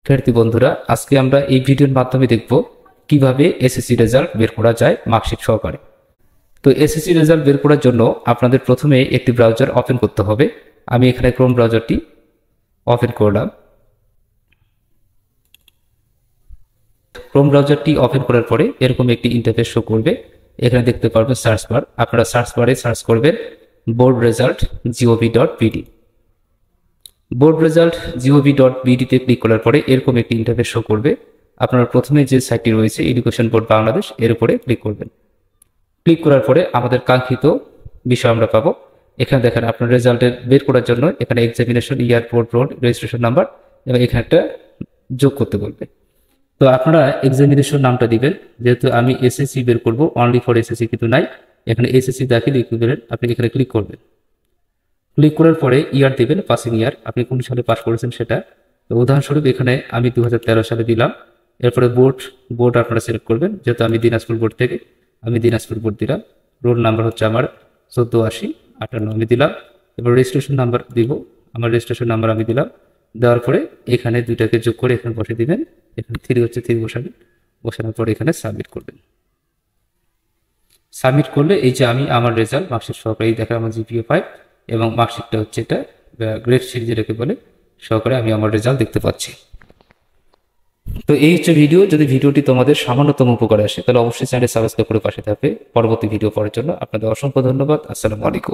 শিক্ষার্থী বন্ধুরা, আজকে আমরা এই ভিডিওর মাধ্যমে দেখব কিভাবে এসএসসি রেজাল্ট বের করা যায় মার্কশিট সহকারে। তো এসএসসি রেজাল্ট বের করার জন্য আপনাদের প্রথমে একটি ব্রাউজার ওপেন করতে হবে। আমি এখানে ক্রোম ব্রাউজারটি ওপেন করলাম। ক্রোম ব্রাউজারটি ওপেন করার পরে এরকম একটি ইন্টারফেস শো করবে। এখানে দেখতে পারবেন সার্চ বার। আপনারা সার্চ বারে সার্চ করবেন board result gov.bd। Board result gov.bd-তে ক্লিক করার পরে এরকম একটি ইন্টারফেস শো করবে। আপনারা প্রথমে যে সাইটটি রয়েছে এডুকেশন বোর্ড বাংলাদেশ, এর উপরে ক্লিক করবেন। ক্লিক করার পরে আমাদের কাঙ্ক্ষিত বিষয় আমরা পাবো। এখানে দেখেন আপনার রেজাল্টের বের করার জন্য এখানে এক্সামিনেশন ইয়ার, বোর্ড রোল, রেজিস্ট্রেশন নাম্বার এবং এখানে একটা যোগ করতে বলবে। তো আপনারা এক্সামিনেশন নামটা দিবেন। যেহেতু আমি এসএসসি বের করব, অনলি ফর এসএসসি কিন্তু নাই, এখানে এসএসসি দাখিল ইকুইভ্যালেন্ট আপনি এখানে ক্লিক করবেন। ক্লিক করার পরে ইয়ার দেবেন, পাসিং ইয়ার, আপনি কোন সালে পাস করেছেন সেটা। তো উদাহরণস্বরূপ এখানে আমি 2013 সালে দিলাম। এরপরে বোর্ড আপনারা সিলেক্ট করবেন। যেহেতু আমি দিনাজপুর বোর্ড থেকে, আমি দিনাজপুর বোর্ড দিলাম। রোল নাম্বার হচ্ছে আমার 148058 আমি দিলাম। এবার রেজিস্ট্রেশন নাম্বার দিব, আমার রেজিস্ট্রেশন নাম্বার আমি দিলাম। দেওয়ার পরে এখানে দুইটাকে যোগ করে এখানে বসে দিবেন। এখানে 3 হচ্ছে 3 বসাবেন। বসানোর পরে এখানে সাবমিট করবেন। সাবমিট করলে এই যে আমি আমার রেজাল্ট মার্কশিট সহকারে দেখা আমার জিপিএ 5 এবং মার্কশিটটা হচ্ছে এটা গ্রেড সিরিজ যেটাকে বলে সহকারে আমি আমার রেজাল্ট দেখতে পাচ্ছি। তো এই হচ্ছে ভিডিও। যদি ভিডিওটি তোমাদের সামান্যতম উপকারে আসে তাহলে অবশ্যই চ্যানেল সাবস্ক্রাইব করে পাশে থাকবে পরবর্তী ভিডিও পাওয়ার জন্য। আপনাদের অসংখ্য ধন্যবাদ। আসসালামু আলাইকুম।